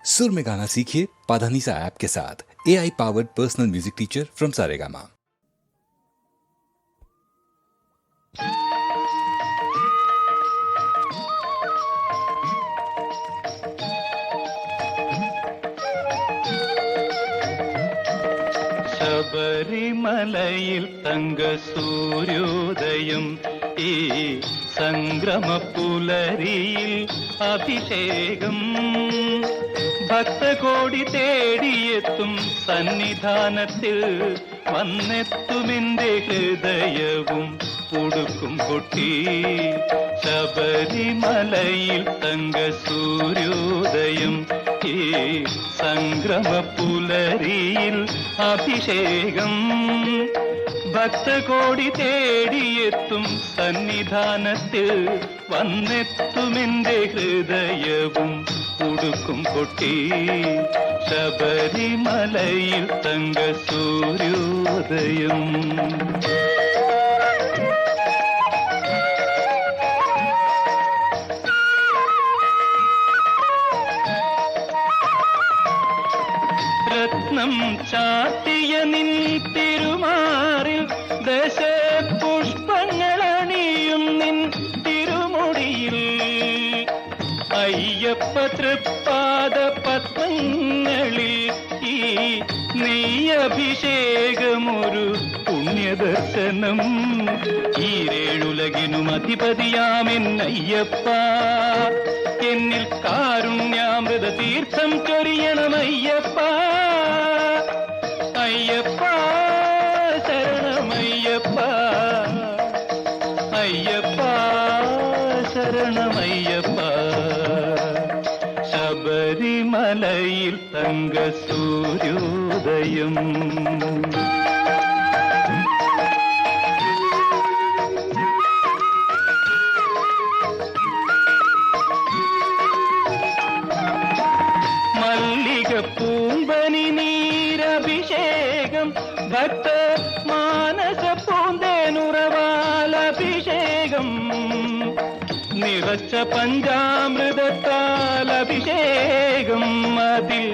सुर में गाना सीखिए पाधानीसा ऐप के साथ। AI powered personal music teacher from Saregama. ശബരിമലയിൽ തങ്ക സൂര്യോദയം ഈ സംഗ്രമപ്പുലരിയിൽ അഭിഷേകം ഭക്തകോടി തേടിയെത്തും സന്നിധാനത്തിൽ വന്നെത്തുമെന്റെ ഹൃദയവും ഉടുക്കും പൊട്ടി. ശബരിമലയിൽ തങ്ക സൂര്യോദയം ഈ സംഗ്രമപ്പുലരിയിൽ അഭിഷേകം ഭക്തകോടി തേടിയെത്തും സന്നിധാനത്തിൽ വന്നെത്തുമെന്റെ ഹൃദയവും ഉടുക്കും പൊട്ടി. ശബരിമലയിൽ തങ്ക സൂര്യോദയം. രത്നം ചാത്തിയ നിൻ തിരുമാറിൽ ദശപുഷ്പങ്ങളണിയും നിൻ തിരുമുടിയിൽ അയ്യപ്പ തൃപ്പാദ പത്മങ്ങളിൽ ഈ നെയ്യഭിഷേകമൊരു പുണ്യദർശനം. ഈരേഴുലകിനും അധിപതിയാമെന്നയ്യപ്പ എന്നിൽ കാരുണ്യാമൃത തീർത്ഥം ചൊരിയണമയ്യപ്പ. അയ്യപ്പ ശരണമയ്യപ്പ, അയ്യപ്പ ശരണമയ്യപ്പ. ശബരിമലയിൽ തങ്ക സൂര്യോദയം. പൂമ്പനി നീരഭിഷേകം ഭക്ത മാനസ പൂന്തേനുറവാലഭിഷേകം നിറച്ച പഞ്ചാമൃതത്താൽ അഭിഷേകം അതിൽ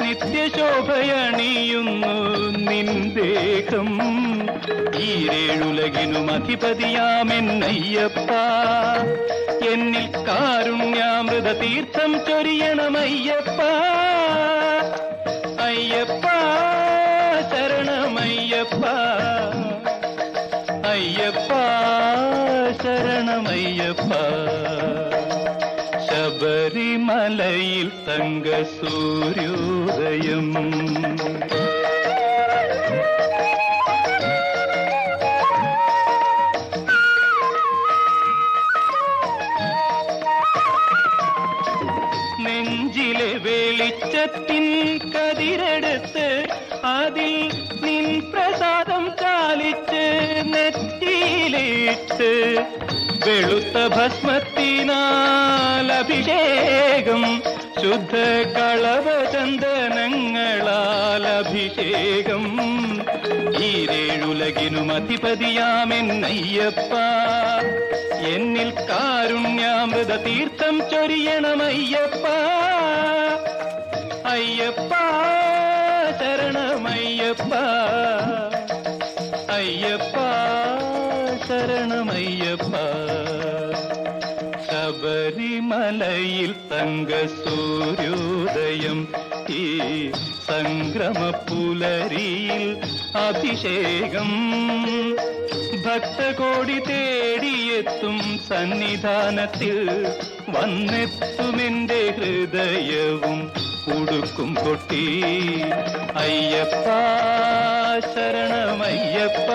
നിത്യശോഭയണിയുന്നു നിൻ ദേഹം. ഈരേഴുലകിനും അധിപതിയാമെന്നയ്യപ്പ എന്നിൽ കാരുണ്യാമൃത തീർത്ഥം ചൊരിയണമയ്യപ്പ. അയ്യപ്പ ശരണമയ്യപ്പ, അയ്യപ്പ ശരണമയ്യപ്പ. ശബരിമലയിൽ തങ്ക സൂര്യോദയം. നെഞ്ചിലെ വെളിച്ചത്തിൻ കതിരെടുത്ത് അതിൽ നിൻ പ്രസാദം ചാലിച്ച് നെറ്റിയിലിട്ട് വെളുത്ത ഭസ്മത്തിനാൽ അഭിഷേകം ശുദ്ധ കളവചന്ദനങ്ങളാൽ അഭിഷേകം. ഈരേഴുലകിനും അധിപതിയാമെന്നയ്യപ്പ എന്നിൽ കാരുണ്യാമൃത തീർത്ഥം ചൊരിയണമയ്യപ്പ. അയ്യപ്പ ശരണമയ്യപ്പ, അയ്യപ്പ ശരണമയ്യപ്പ. ശബരിമലയിൽ തങ്ക സൂര്യോദയം ഈ സംഗ്രമപ്പുലരിയിൽ അഭിഷേകം ഭക്തകോടി തേടിയെത്തും സന്നിധാനത്തിൽ വന്നെത്തുമെന്റെ ഹൃദയവും ഉടുക്കും പൊട്ടി. അയ്യപ്പ ശരണമയ്യപ്പ.